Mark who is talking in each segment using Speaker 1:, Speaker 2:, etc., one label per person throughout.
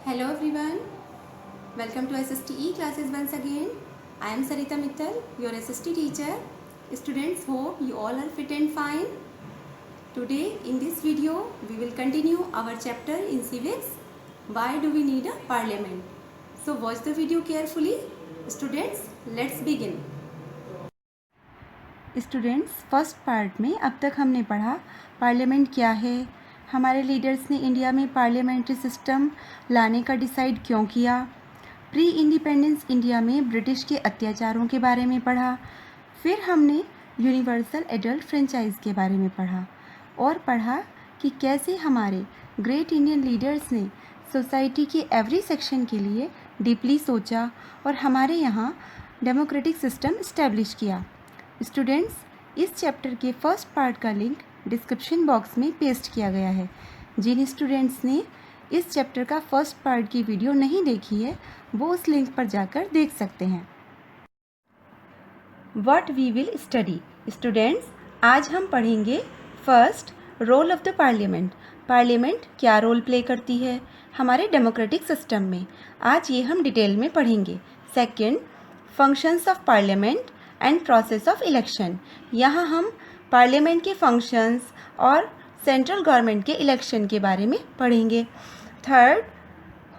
Speaker 1: Hello everyone, welcome to SSTE classes once again. I am Sarita Mittal, your SST teacher. Students, hope you all are fit and fine. Today in this video, we will continue our chapter in civics. Why do we need a parliament? So watch the video carefully. Students, let's begin. Students, first part में अब तक हमने पढ़ा parliament क्या है, हमारे leaders ने India में पार्लियामेंट्री सिस्टम लाने का डिसाइड क्यों किया, प्री इंडिपेंडेंस इंडिया में ब्रिटिश के अत्याचारों के बारे में पढ़ा, फिर हमने यूनिवर्सल एडल्ट फ्रेंचाइज के बारे में पढ़ा और पढ़ा कि कैसे हमारे ग्रेट इंडियन लीडर्स ने सोसाइटी के एवरी सेक्शन के लिए डीपली सोचा और हमारे यहाँ डेमोक्रेटिक सिस्टम इस्टेब्लिश किया। स्टूडेंट्स, इस चैप्टर के फर्स्ट पार्ट का लिंक डिस्क्रिप्शन बॉक्स में पेस्ट किया गया है। जिन स्टूडेंट्स ने इस चैप्टर का फर्स्ट पार्ट की वीडियो नहीं देखी है वो उस लिंक पर जाकर देख सकते हैं। What we will study. Students, आज हम पढ़ेंगे first role of the parliament. Parliament क्या रोल प्ले करती है हमारे डेमोक्रेटिक सिस्टम में, आज ये हम डिटेल में पढ़ेंगे। Second, functions of parliament and process of election. यहाँ हम पार्लियामेंट के फंक्शंस और सेंट्रल गवर्नमेंट के इलेक्शन के बारे में पढ़ेंगे। Third,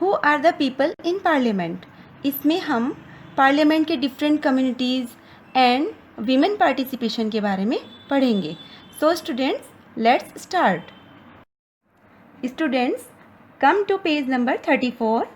Speaker 1: who are the people in parliament. इसमें हम पार्लियामेंट के different communities and women participation के बारे में पढ़ेंगे। So students, let's start. Students, come to page number 34।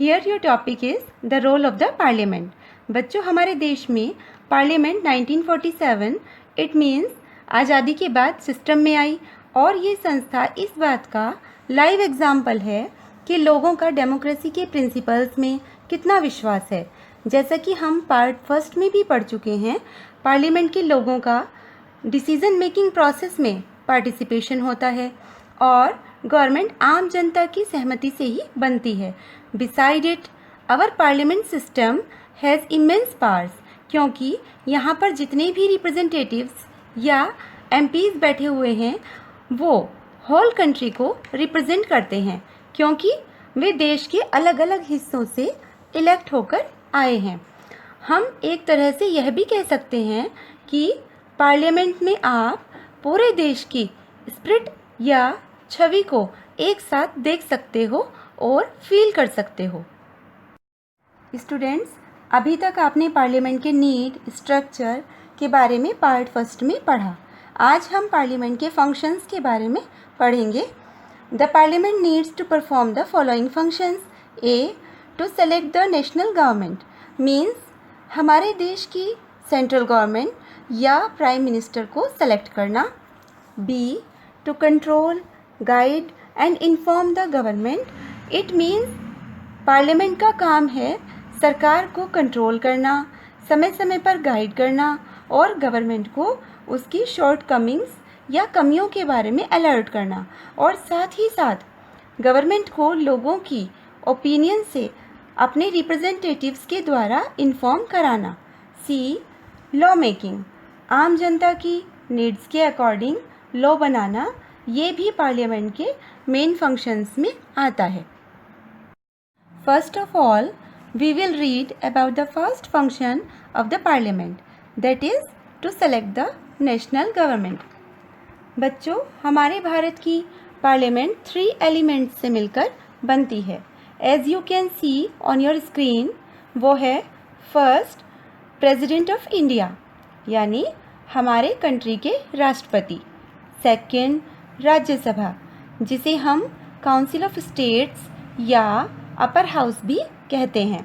Speaker 1: Here your topic is the role of the parliament. बच्चों, हमारे देश में पार्लियामेंट 1947 इट मीन्स आज़ादी के बाद सिस्टम में आई और ये संस्था इस बात का लाइव एग्जाम्पल है कि लोगों का डेमोक्रेसी के प्रिंसिपल्स में कितना विश्वास है। जैसा कि हम पार्ट फर्स्ट में भी पढ़ चुके हैं, पार्लियामेंट के लोगों का डिसीजन मेकिंग प्रोसेस में पार्टिसिपेशन होता है और गवर्नमेंट आम जनता की सहमति से ही बनती है। Beside it, our parliament system has immense powers, क्योंकि यहाँ पर जितने भी रिप्रेजेंटेटिव्स या एमपीज़ बैठे हुए हैं वो होल कंट्री को रिप्रेजेंट करते हैं, क्योंकि वे देश के अलग अलग हिस्सों से इलेक्ट होकर आए हैं। हम एक तरह से यह भी कह सकते हैं कि पार्लियामेंट में आप पूरे देश की स्पिरिट या छवि को एक साथ देख सकते हो और फील कर सकते हो। स्टूडेंट्स, अभी तक आपने पार्लियामेंट के नीड, स्ट्रक्चर के बारे में पार्ट फर्स्ट में पढ़ा। आज हम पार्लियामेंट के फंक्शंस के बारे में पढ़ेंगे। The parliament needs to perform the following functions. A, to select the national government, means हमारे देश की सेंट्रल गवर्नमेंट या प्राइम मिनिस्टर को सेलेक्ट करना। B, to control, guide and inform the government. It means parliament का काम है सरकार को कंट्रोल करना, समय समय पर गाइड करना और गवर्नमेंट को उसकी शॉर्टकमिंग्स या कमियों के बारे में अलर्ट करना और साथ ही साथ गवर्नमेंट को लोगों की ओपिनियन से अपने रिप्रेजेंटेटिव्स के द्वारा इन्फॉर्म कराना। सी, लॉ मेकिंग, आम जनता की नीड्स के अकॉर्डिंग लॉ बनाना, ये भी पार्लियामेंट के मेन फंक्शंस में आता है। First of all, we will read about the first function of the parliament, that is to select the national government. बच्चों, हमारे भारत की पार्लियामेंट 3 एलिमेंट्स से मिलकर बनती है। As you can see on your screen, वो है फर्स्ट प्रेसिडेंट ऑफ इंडिया, यानी हमारे कंट्री के राष्ट्रपति। सेकंड, राज्यसभा, जिसे हम काउंसिल ऑफ स्टेट्स या अपर हाउस भी कहते हैं।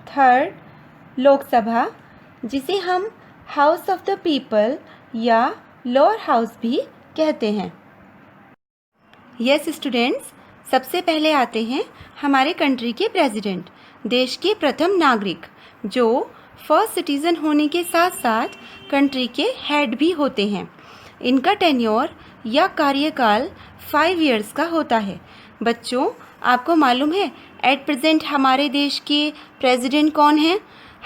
Speaker 1: थर्ड, लोकसभा, जिसे हम हाउस ऑफ द पीपल या लोअर हाउस भी कहते हैं। यस स्टूडेंट्स, सबसे पहले आते हैं हमारे कंट्री के प्रेसिडेंट, देश के प्रथम नागरिक, जो फर्स्ट सिटीज़न होने के साथ साथ कंट्री के हेड भी होते हैं। इनका टेन्योर या कार्यकाल 5 इयर्स का होता है। बच्चों, आपको मालूम है एट प्रेजेंट हमारे देश के प्रेसिडेंट कौन हैं?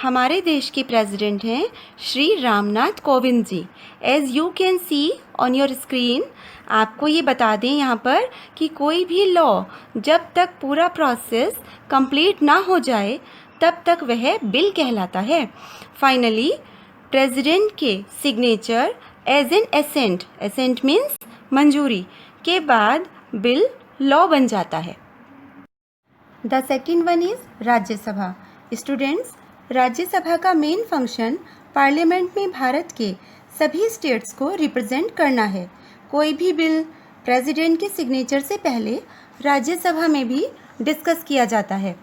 Speaker 1: हमारे देश के प्रेसिडेंट हैं Shri Ramnath Kovind ji. As you can see on your screen, आपको ये बता दें यहाँ पर कि कोई भी लॉ जब तक पूरा प्रोसेस कंप्लीट ना हो जाए तब तक वह बिल कहलाता है। फाइनली प्रेसिडेंट के signature as an assent, assent means मंजूरी के बाद बिल लॉ बन जाता है। The second one is Rajya Sabha. Students, Rajya Sabha का मेन फंक्शन पार्लियामेंट में भारत के सभी स्टेट्स को रिप्रेजेंट करना है। कोई भी बिल प्रेसिडेंट के सिग्नेचर से पहले राज्यसभा में भी डिस्कस किया जाता है।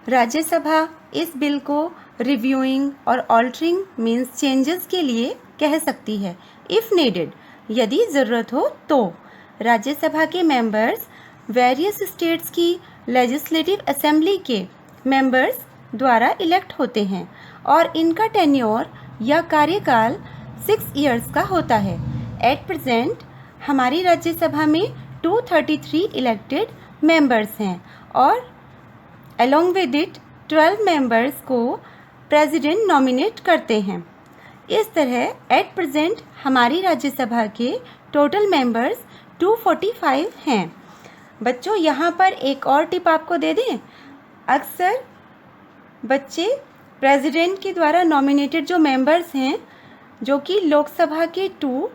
Speaker 1: राज्यसभा इस बिल को रिव्यूइंग और ऑल्टरिंग मीन्स चेंजेस के लिए कह सकती है इफ़ नीडेड, यदि ज़रूरत हो तो। राज्यसभा के मेंबर्स वेरियस स्टेट्स की लेजिस्लेटिव असेंबली के मेंबर्स द्वारा इलेक्ट होते हैं और इनका टेन्योर या कार्यकाल 6 इयर्स का होता है। एट प्रेजेंट हमारी राज्यसभा में 233 इलेक्टेड मेंबर्स हैं और अलोंग विद इट 12 मेंबर्स को प्रेसिडेंट नॉमिनेट करते हैं। इस तरह एट प्रेजेंट हमारी राज्यसभा के टोटल मेंबर्स 245 हैं। बच्चों, यहाँ पर एक और टिप आपको दे दें, अक्सर बच्चे प्रेसिडेंट के द्वारा नॉमिनेटेड जो मेंबर्स हैं, जो कि लोकसभा के 2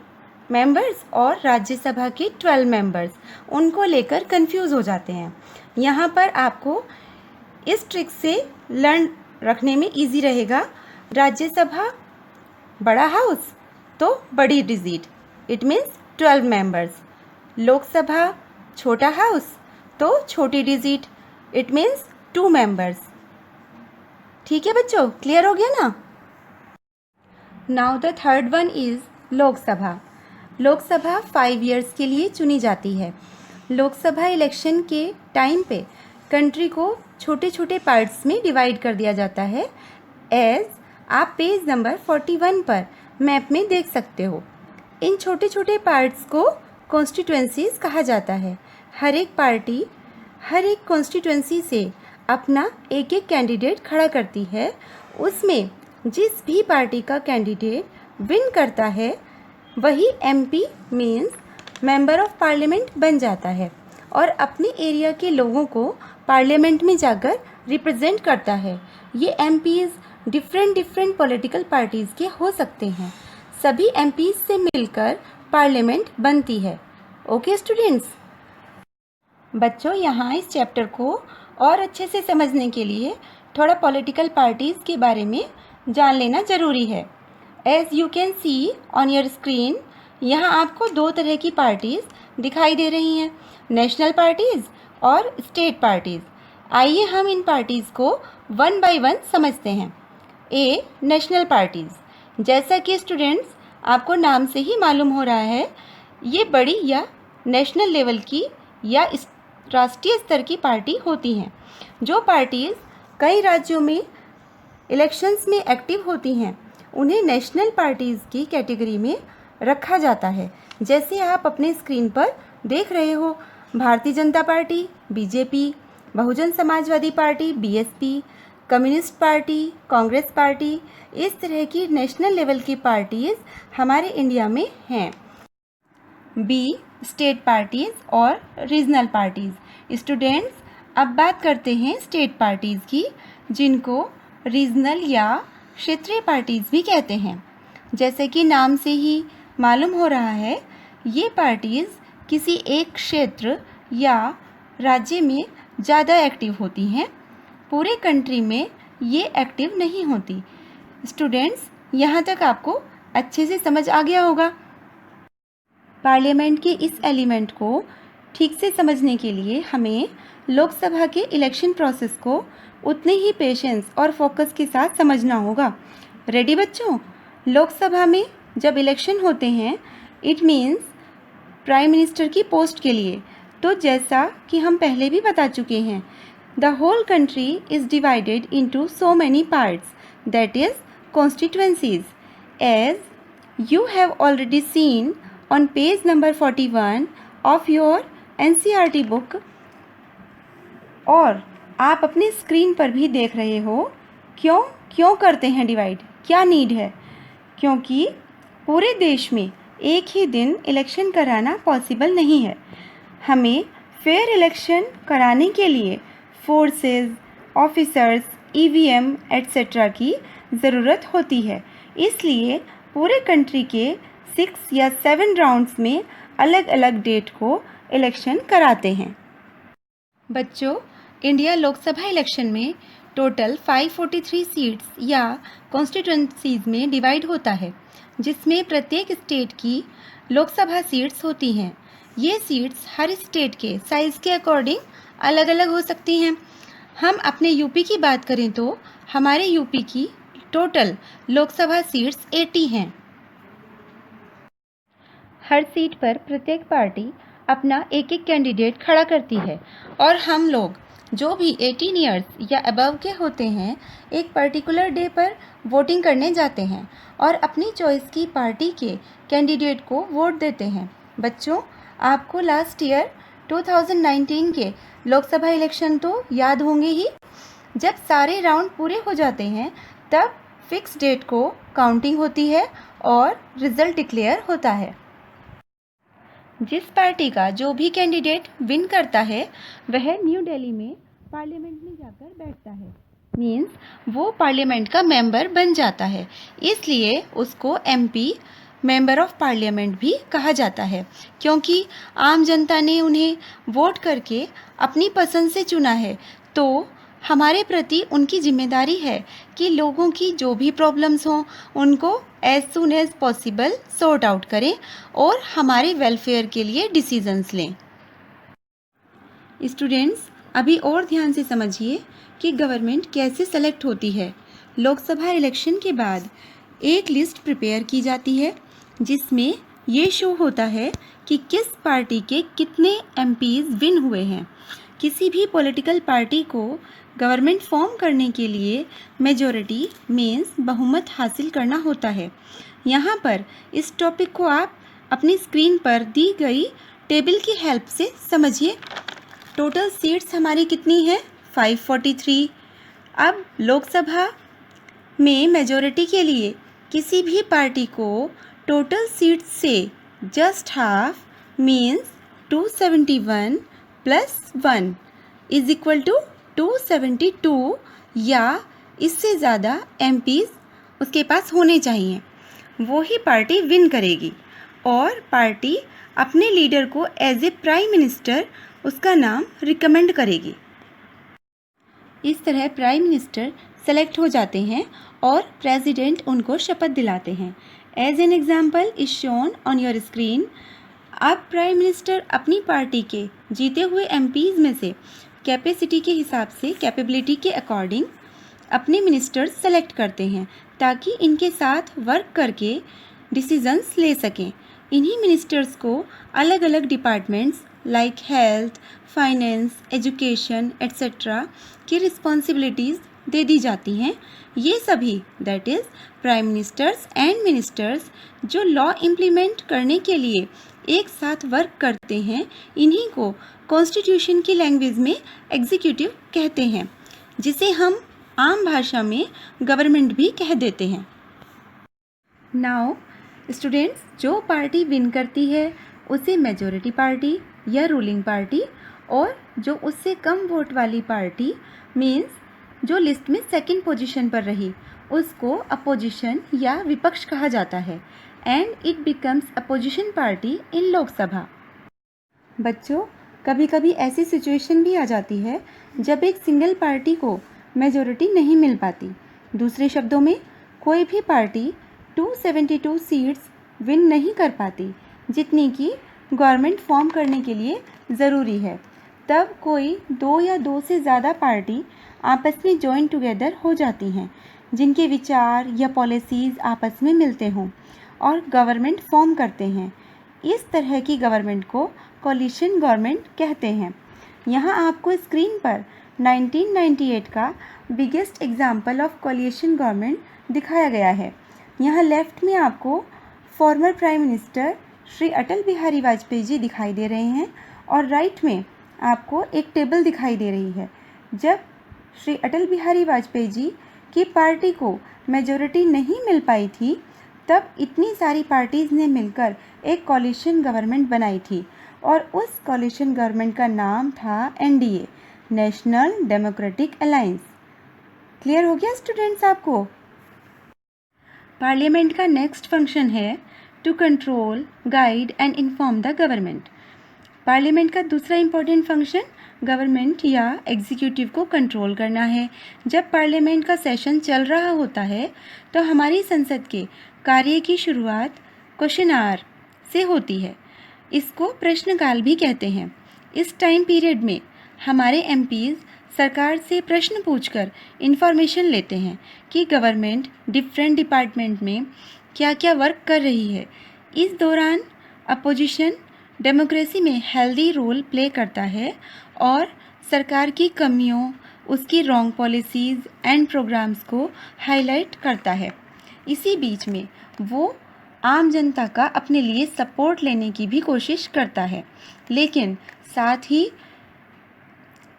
Speaker 1: मेंबर्स और राज्यसभा के 12 मेंबर्स, उनको लेकर कंफ्यूज हो जाते हैं। यहाँ पर आपको इस ट्रिक से लर्न रखने में इजी रहेगा। राज्यसभा बड़ा हाउस तो बड़ी digit, it means 12 members. Lok Sabha छोटा हाउस तो छोटी डिजिट, इट मीन्स 2 मेंबर्स। ठीक है बच्चों, क्लियर हो गया ना? Now the third one is Lok Sabha. Lok Sabha 5 years के लिए चुनी जाती है। लोकसभा इलेक्शन के टाइम पे कंट्री को छोटे छोटे पार्ट्स में डिवाइड कर दिया जाता है। एज आप पेज नंबर 41 पर मैप में देख सकते हो। इन छोटे छोटे पार्ट्स को कॉन्स्टिट्यूएंसीज कहा जाता है। हर एक पार्टी हर एक कॉन्स्टिट्यूएंसी से अपना एक एक कैंडिडेट खड़ा करती है। उसमें जिस भी पार्टी का कैंडिडेट विन करता है वही MP means member of parliament बन जाता है और अपने एरिया के लोगों को पार्लियामेंट में जाकर रिप्रेजेंट करता है। ये एमपीज़ डिफरेंट पॉलिटिकल पार्टीज़ के हो सकते हैं। सभी एमपीज़ से मिलकर पार्लियामेंट बनती है। ओके स्टूडेंट्स, बच्चों यहाँ इस चैप्टर को और अच्छे से समझने के लिए थोड़ा पॉलिटिकल पार्टीज़ के बारे में जान लेना ज़रूरी है। As you can see on your screen, यहाँ आपको 2 तरह की पार्टीज़ दिखाई दे रही हैं, नेशनल पार्टीज़ और स्टेट पार्टीज़। आइए हम इन पार्टीज़ को 1 बाय 1 समझते हैं। ए, नेशनल पार्टीज़। जैसा कि स्टूडेंट्स आपको नाम से ही मालूम हो रहा है, ये बड़ी या नेशनल लेवल की या राष्ट्रीय स्तर की पार्टी होती हैं। जो पार्टीज़ कई राज्यों में इलेक्शंस में एक्टिव होती हैं उन्हें नेशनल पार्टीज़ की कैटेगरी में रखा जाता है। जैसे आप अपने स्क्रीन पर देख रहे हो, Bharatiya Janata Party BJP, Bahujan Samajwadi Party BSP, communist party, Congress party, इस तरह की नेशनल लेवल की पार्टीज़ हमारे इंडिया में हैं। बी, स्टेट पार्टीज़ और रीजनल पार्टीज़। स्टूडेंट्स, अब बात करते हैं स्टेट पार्टीज़ की, जिनको रीजनल या क्षेत्रीय पार्टीज़ भी कहते हैं। जैसे कि नाम से ही मालूम हो रहा है, ये पार्टीज़ किसी एक क्षेत्र या राज्य में ज़्यादा एक्टिव होती हैं, पूरे कंट्री में ये एक्टिव नहीं होती। स्टूडेंट्स, यहाँ तक आपको अच्छे से समझ आ गया होगा। पार्लियामेंट के इस एलिमेंट को ठीक से समझने के लिए हमें लोकसभा के इलेक्शन प्रोसेस को उतने ही पेशेंस और फोकस के साथ समझना होगा। रेडी बच्चों? लोकसभा में जब इलेक्शन होते हैं, इट मीन्स प्राइम मिनिस्टर की पोस्ट के लिए। तो जैसा कि हम पहले भी बता चुके हैं, the whole country is divided into so many parts, that is constituencies. As you have already seen on page number 41 of your NCERT book, और आप अपनी स्क्रीन पर भी देख रहे हो क्यों क्यों करते हैं डिवाइड, क्या नीड है? क्योंकि पूरे देश में एक ही दिन इलेक्शन कराना पॉसिबल नहीं है। हमें फेयर इलेक्शन कराने के लिए फोर्सेस, ऑफिसर्स, ईवीएम एट्सेट्रा की ज़रूरत होती है। इसलिए पूरे कंट्री के 6 या 7 राउंड्स में अलग अलग डेट को इलेक्शन कराते हैं। बच्चों, इंडिया लोकसभा इलेक्शन में टोटल 543 सीट्स या कॉन्स्टिट्यूंसीज में डिवाइड होता है, जिसमें प्रत्येक स्टेट की लोकसभा सीट्स होती हैं। ये सीट्स हर स्टेट के साइज़ के अकॉर्डिंग अलग अलग हो सकती हैं। हम अपने यूपी की बात करें तो हमारे यूपी की टोटल लोकसभा सीट्स 80 हैं। हर सीट पर प्रत्येक पार्टी अपना एक एक कैंडिडेट खड़ा करती है और हम लोग जो भी 18 ईयर्स या अबव के होते हैं एक पर्टिकुलर डे पर वोटिंग करने जाते हैं और अपनी चॉइस की पार्टी के कैंडिडेट को वोट देते हैं। बच्चों, आपको लास्ट ईयर 2019 के लोकसभा इलेक्शन तो याद होंगे ही। जब सारे राउंड पूरे हो जाते हैं तब फिक्स डेट को काउंटिंग होती है और रिजल्ट डिक्लेयर होता है। जिस पार्टी का जो भी कैंडिडेट विन करता है वह न्यू दिल्ली में पार्लियामेंट में जाकर बैठता है, मीन्स वो पार्लियामेंट का मेंबर बन जाता है। इसलिए उसको एमपी, मेंबर ऑफ पार्लियामेंट भी कहा जाता है, क्योंकि आम जनता ने उन्हें वोट करके अपनी पसंद से चुना है। तो हमारे प्रति उनकी जिम्मेदारी है कि लोगों की जो भी प्रॉब्लम्स हों उनको as soon as possible sort out करें और हमारे वेलफेयर के लिए डिसीजंस लें। स्टूडेंट्स, अभी और ध्यान से समझिए कि गवर्नमेंट कैसे सेलेक्ट होती है। लोकसभा इलेक्शन के बाद एक लिस्ट प्रिपेयर की जाती है जिसमें ये शो होता है कि किस पार्टी के कितने एमपीज विन हुए हैं। किसी भी पॉलिटिकल पार्टी को गवर्नमेंट फॉर्म करने के लिए मेजॉरिटी मीन्स बहुमत हासिल करना होता है। यहाँ पर इस टॉपिक को आप अपनी स्क्रीन पर दी गई टेबल की हेल्प से समझिए। टोटल सीट्स हमारी कितनी है? 543। अब लोकसभा में मेजॉरिटी के लिए किसी भी पार्टी को टोटल सीट्स से just half means 271 plus 1 is equal to 272 या इससे ज़्यादा एमपीज उसके पास होने चाहिए। वो ही पार्टी विन करेगी और पार्टी अपने लीडर को एज ए प्राइम मिनिस्टर उसका नाम रिकमेंड करेगी। इस तरह प्राइम मिनिस्टर सेलेक्ट हो जाते हैं और प्रेसिडेंट उनको शपथ दिलाते हैं। As an example is shown on your screen. अब प्राइम मिनिस्टर अपनी पार्टी के जीते हुए एमपीज में से कैपेसिटी के हिसाब से, कैपेबिलिटी के अकॉर्डिंग अपने मिनिस्टर्स सेलेक्ट करते हैं ताकि इनके साथ वर्क करके डिसीजंस ले सकें। इन्हीं मिनिस्टर्स को अलग अलग departments like health, finance, education etcetera की रिस्पॉन्सिबिलिटीज़ दे दी जाती हैं। ये सभी that is prime ministers and ministers जो लॉ इम्प्लीमेंट करने के लिए एक साथ वर्क करते हैं, इन्हीं को कॉन्स्टिट्यूशन की लैंग्वेज में एग्जीक्यूटिव कहते हैं, जिसे हम आम भाषा में गवर्नमेंट भी कह देते हैं। नाउ स्टूडेंट्स, जो पार्टी विन करती है उसे मेजॉरिटी पार्टी या रूलिंग पार्टी, और जो उससे कम वोट वाली पार्टी मीन्स जो लिस्ट में सेकंड पोजीशन पर रही उसको अपोजिशन या विपक्ष कहा जाता है and it becomes opposition party इन लोकसभा। बच्चों, कभी कभी ऐसी सिचुएशन भी आ जाती है जब एक सिंगल पार्टी को मेजॉरिटी नहीं मिल पाती। दूसरे शब्दों में कोई भी पार्टी 272 सीट्स विन नहीं कर पाती जितनी कि गवर्नमेंट फॉर्म करने के लिए ज़रूरी है। तब कोई 2 या 2 से ज़्यादा पार्टी आपस में जॉइन टुगेदर हो जाती हैं जिनके विचार या पॉलिसीज़ आपस में मिलते हों और गवर्नमेंट फॉर्म करते हैं। इस तरह की गवर्नमेंट को कोलिशन गवर्नमेंट कहते हैं। यहाँ आपको स्क्रीन पर 1998 का biggest example of coalition government दिखाया गया है। यहाँ लेफ्ट में आपको former prime minister Shri Atal Bihari Vajpayee ji दिखाई दे रहे हैं और राइट में आपको एक टेबल दिखाई दे रही है। जब श्री अटल बिहारी वाजपेयी जी कि पार्टी को मेजॉरिटी नहीं मिल पाई थी, तब इतनी सारी पार्टीज़ ने मिलकर एक कॉलिशन गवर्नमेंट बनाई थी और उस कॉलिशन गवर्नमेंट का नाम था NDA, national democratic alliance. Clear हो गया स्टूडेंट्स आपको? पार्लियामेंट का नेक्स्ट फंक्शन है to control, guide and inform the government. Parliament का दूसरा इम्पोर्टेंट फंक्शन गवर्नमेंट या एग्जीक्यूटिव को कंट्रोल करना है। जब पार्लियामेंट का सेशन चल रहा होता है तो हमारी संसद के कार्य की शुरुआत क्वेश्चन आवर से होती है। इसको प्रश्नकाल भी कहते हैं। इस टाइम पीरियड में हमारे एमपीज़ सरकार से प्रश्न पूछकर इन्फॉर्मेशन लेते हैं कि गवर्नमेंट डिफरेंट डिपार्टमेंट में क्या क्या वर्क कर रही है। इस दौरान अपोजिशन डेमोक्रेसी में हेल्दी रोल प्ले करता है और सरकार की कमियों, उसकी रॉन्ग पॉलिसीज़ एंड प्रोग्राम्स को हाईलाइट करता है। इसी बीच में वो आम जनता का अपने लिए सपोर्ट लेने की भी कोशिश करता है, लेकिन साथ ही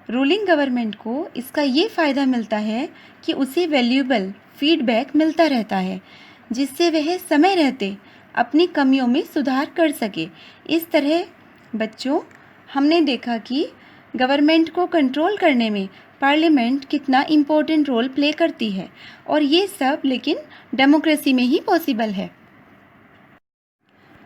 Speaker 1: रूलिंग गवर्नमेंट को इसका ये फ़ायदा मिलता है कि उसे वैल्यूएबल फीडबैक मिलता रहता है, जिससे वह समय रहते अपनी कमियों में सुधार कर सके। इस तरह बच्चों, हमने देखा कि गवर्नमेंट को कंट्रोल करने में पार्लियामेंट कितना इम्पोर्टेंट रोल प्ले करती है और ये सब लेकिन डेमोक्रेसी में ही पॉसिबल है।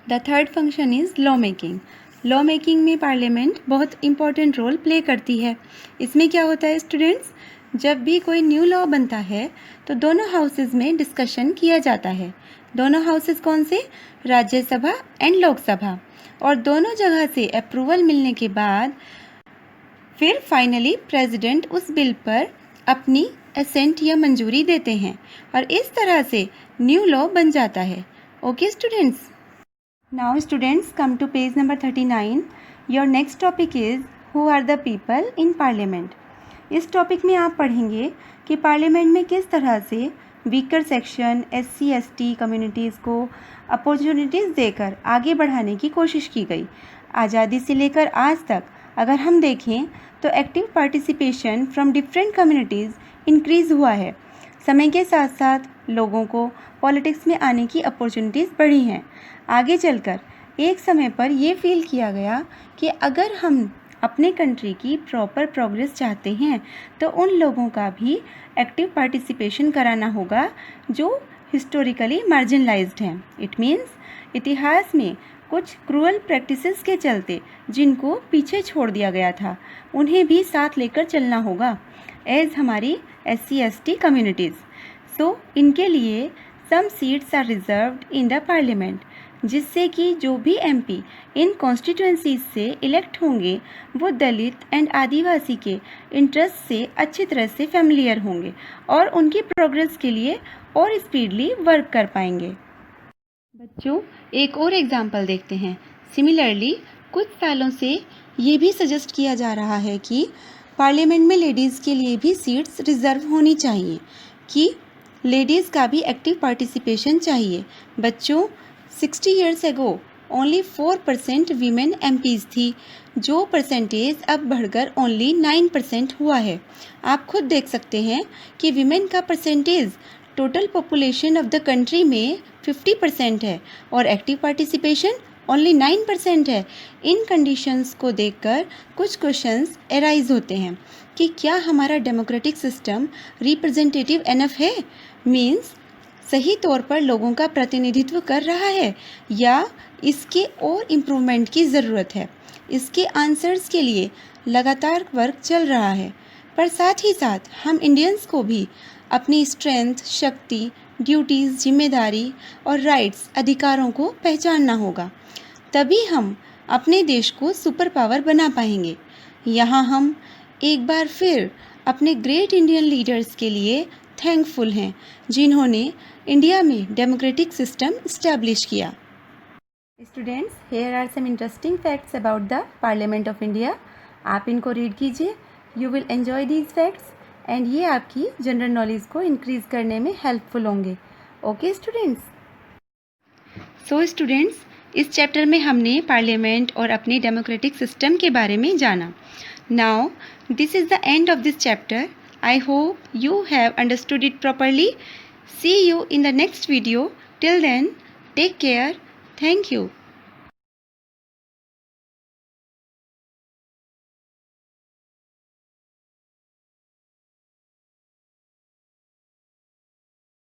Speaker 1: The third function is law making. Law making में पार्लियामेंट बहुत इम्पोर्टेंट रोल प्ले करती है। इसमें क्या होता है स्टूडेंट्स, जब भी कोई न्यू लॉ बनता है तो दोनों हाउसेस में डिस्कशन किया जाता है। दोनों हाउसेस कौन से? राज्यसभा एंड लोकसभा। और दोनों जगह से अप्रूवल मिलने के बाद फिर फाइनली प्रेसिडेंट उस बिल पर अपनी असेंट या मंजूरी देते हैं और इस तरह से न्यू लॉ बन जाता है। Okay students, now students come to page number 39। Your next topic is who are the people in parliament. इस टॉपिक में आप पढ़ेंगे कि पार्लियामेंट में किस तरह से वीकर सेक्शन, SC/ST कम्युनिटीज़ को अपॉर्चुनिटीज़ देकर आगे बढ़ाने की कोशिश की गई। आज़ादी से लेकर आज तक अगर हम देखें तो active participation from different communities increase हुआ है। समय के साथ साथ लोगों को पॉलिटिक्स में आने की अपॉर्चुनिटीज़ बढ़ी हैं। आगे चलकर एक समय पर यह फील किया गया कि अगर हम अपने कंट्री की प्रॉपर प्रोग्रेस चाहते हैं तो उन लोगों का भी एक्टिव पार्टिसिपेशन कराना होगा जो हिस्टोरिकली मार्जिनलाइज्ड हैं। इट मीन्स इतिहास में कुछ क्रूअल प्रैक्टिसेस के चलते जिनको पीछे छोड़ दिया गया था उन्हें भी साथ लेकर चलना होगा एज हमारी SC/ST कम्युनिटीज़। सो इनके लिए some seats are reserved in the parliament, जिससे कि जो भी MP इन कॉन्स्टिट्यूएंसीज से इलेक्ट होंगे वो दलित एंड आदिवासी के इंटरेस्ट से अच्छी तरह से फैमिलियर होंगे और उनकी प्रोग्रेस के लिए और स्पीडली वर्क कर पाएंगे। बच्चों, एक और एग्जाम्पल देखते हैं। सिमिलरली कुछ सालों से ये भी सजेस्ट किया जा रहा है कि पार्लियामेंट में लेडीज़ के लिए भी सीट्स रिजर्व होनी चाहिए, कि लेडीज़ का भी एक्टिव पार्टिसिपेशन चाहिए। बच्चों, 60 years ago only 4% women MPs थी, जो परसेंटेज अब बढ़कर ओनली 9% हुआ है। आप खुद देख सकते हैं कि वीमेन का percentage total population of the country में 50% है और एक्टिव पार्टिसिपेशन ओनली 9% है। इन कंडीशंस को देखकर कुछ क्वेश्चंस एराइज होते हैं कि क्या हमारा डेमोक्रेटिक सिस्टम रिप्रेजेंटेटिव एनफ है, मीन्स सही तौर पर लोगों का प्रतिनिधित्व कर रहा है, या इसके और इम्प्रूवमेंट की ज़रूरत है। इसके आंसर्स के लिए लगातार वर्क चल रहा है, पर साथ ही साथ हम इंडियंस को भी अपनी स्ट्रेंथ, शक्ति, ड्यूटीज़, जिम्मेदारी और राइट्स, अधिकारों को पहचानना होगा। तभी हम अपने देश को सुपर पावर बना पाएंगे। यहाँ हम एक बार फिर अपने ग्रेट इंडियन लीडर्स के लिए थैंकफुल हैं, जिन्होंने इंडिया में डेमोक्रेटिक सिस्टम इस्टेब्लिश किया। Students, here are some interesting facts about the parliament of India. आप इनको रीड कीजिए, you will enjoy these facts and ये आपकी जनरल नॉलेज को इंक्रीज़ करने में हेल्पफुल होंगे। ओके स्टूडेंट्स, सो स्टूडेंट्स, इस चैप्टर में हमने पार्लियामेंट और अपने डेमोक्रेटिक सिस्टम के बारे में जाना। Now this is the end of this chapter. I hope you have understood it properly. See you in the next video. Till then, take care. Thank you.